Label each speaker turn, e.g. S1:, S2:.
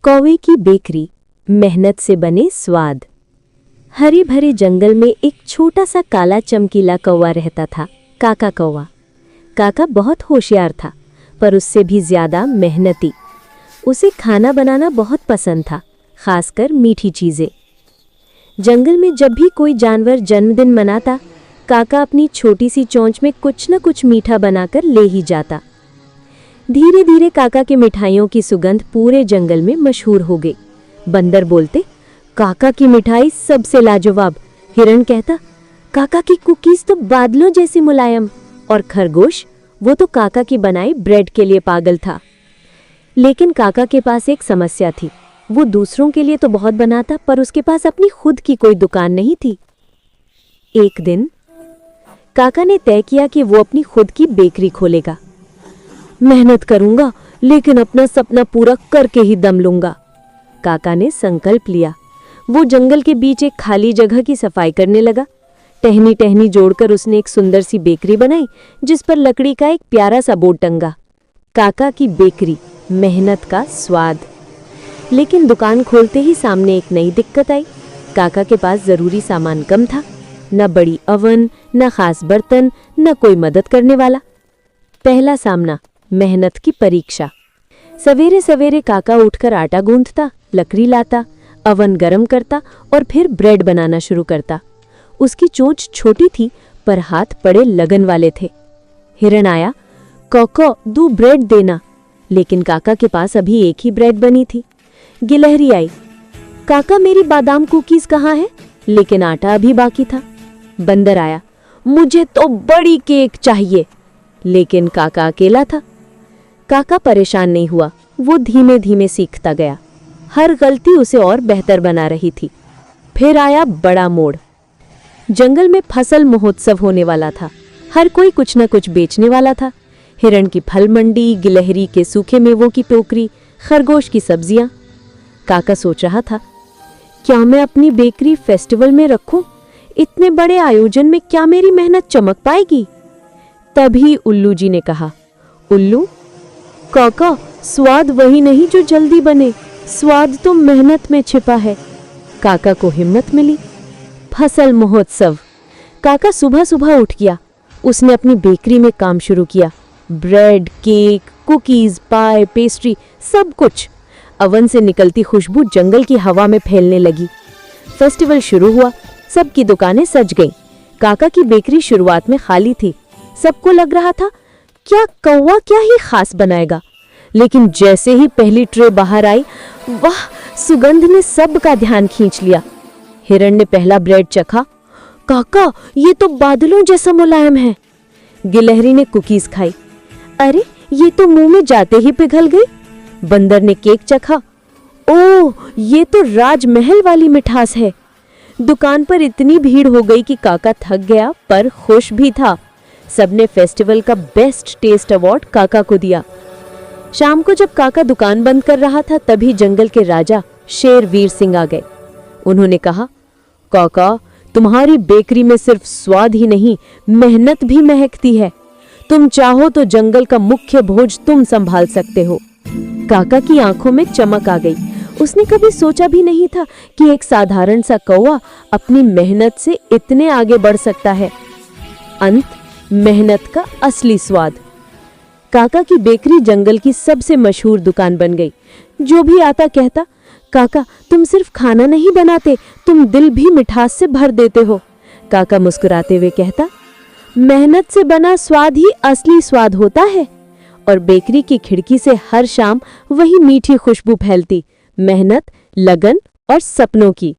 S1: कौवे की बेकरी, मेहनत से बने स्वाद। हरे भरे जंगल में एक छोटा सा काला चमकीला कौवा रहता था, काका कौवा। काका बहुत होशियार था, पर उससे भी ज्यादा मेहनती। उसे खाना बनाना बहुत पसंद था, खासकर मीठी चीजें। जंगल में जब भी कोई जानवर जन्मदिन मनाता, काका अपनी छोटी सी चोंच में कुछ न कुछ मीठा बनाकर ले ही जाता। धीरे धीरे काका के मिठाइयों की सुगंध पूरे जंगल में मशहूर हो गई। बंदर बोलते, काका की मिठाई सबसे लाजवाब। हिरण कहता, काका की कुकीज तो बादलों जैसी मुलायम। और खरगोश, वो तो काका की बनाई ब्रेड के लिए पागल था। लेकिन काका के पास एक समस्या थी। वो दूसरों के लिए तो बहुत बनाता, पर उसके पास अपनी खुद की कोई दुकान नहीं थी। एक दिन काका ने तय किया कि वो अपनी खुद की बेकरी खोलेगा। मेहनत करूंगा, लेकिन अपना सपना पूरा करके ही दम लूंगा, काका ने संकल्प लिया। वो जंगल के बीच एक खाली जगह की सफाई करने लगा। टहनी टहनी जोड़कर उसने एक सुंदर सी बेकरी बनाई, जिस पर लकड़ी का एक प्यारा सा बोर्ड टंगा, काका की बेकरी, मेहनत का स्वाद। लेकिन दुकान खोलते ही सामने एक नई दिक्कत आई। काका के पास जरूरी सामान कम था, न बड़ी अवन, न खास बर्तन, न कोई मदद करने वाला। पहला सामना, मेहनत की परीक्षा। सवेरे सवेरे काका उठकर आटा गूंथता, लकड़ी लाता, अवन गरम करता और फिर ब्रेड बनाना शुरू करता। उसकी चोंच छोटी थी, पर हाथ बड़े लगन वाले थे। हिरण आया, काका 2 ब्रेड देना। लेकिन काका के पास अभी एक ही ब्रेड बनी थी। गिलहरी आई, काका मेरी बादाम कुकीज कहाँ है? लेकिन आटा अभी बाकी था। बंदर आया, मुझे तो बड़ी केक चाहिए। लेकिन काका अकेला था। काका परेशान नहीं हुआ, वो धीमे धीमे सीखता गया। हर गलती उसे और बेहतर बना रही थी। फिर आया बड़ा मोड़। जंगल में फसल महोत्सव होने वाला था। हर कोई कुछ न कुछ बेचने वाला था। हिरण की फल मंडी, गिलहरी के सूखे मेवों की टोकरी, खरगोश की सब्जियां। काका सोच रहा था, क्या मैं अपनी बेकरी फेस्टिवल में रखूं? इतने बड़े आयोजन में क्या मेरी मेहनत चमक पाएगी? तभी उल्लू जी ने कहा, उल्लू, काका, स्वाद वही नहीं जो जल्दी बने, स्वाद तो मेहनत में छिपा है। काका को हिम्मत मिली। फसल महोत्सव। काका सुबह सुबह उठ गया। उसने अपनी बेकरी में काम शुरू किया। ब्रेड, केक, कुकीज, पाए, पेस्ट्री, सब कुछ। अवन से निकलती खुशबू जंगल की हवा में फैलने लगी। फेस्टिवल शुरू हुआ। सबकी दुकानें सज गईं। काका की बेकरी शुरुआत में खाली थी। सबको लग रहा था, क्या कौवा क्या ही खास बनाएगा। लेकिन जैसे ही पहली ट्रे बाहर आई, वाह, सुगंध ने सबका ध्यान खींच लिया। हिरण ने पहला ब्रेड चखा, काका, ये तो बादलों जैसा मुलायम है। गिलहरी ने कुकीज खाई, अरे ये तो मुंह में जाते ही पिघल गई। बंदर ने केक चखा, ओह, ये तो राजमहल वाली मिठास है। दुकान पर इतनी भीड़ हो गई कि काका थक गया, पर खुश भी था। सबने फेस्टिवल का बेस्ट टेस्ट अवार्ड काका को दिया। शाम को जब काका दुकान बंद कर रहा था, तभी जंगल के राजा शेर वीर सिंह आ गए। उन्होंने कहा, काका, तुम्हारी बेकरी में सिर्फ स्वाद ही नहीं, मेहनत भी महकती है। तुम चाहो तो जंगल का मुख्य भोज तुम संभाल सकते हो। काका की आंखों में चमक आ गई। उसने कभी सोचा भी नहीं था कि एक साधारण सा कौवा अपनी मेहनत से इतने आगे बढ़ सकता है। अंत, मेहनत का असली स्वाद। काका की बेकरी जंगल की सबसे मशहूर दुकान बन गई। जो भी आता कहता, काका, तुम सिर्फ खाना नहीं बनाते, तुम दिल भी मिठास से भर देते हो। काका मुस्कुराते हुए कहता, मेहनत से बना स्वाद ही असली स्वाद होता है। और बेकरी की खिड़की से हर शाम वही मीठी खुशबू फैलती, मेहनत, लगन और सपनों की।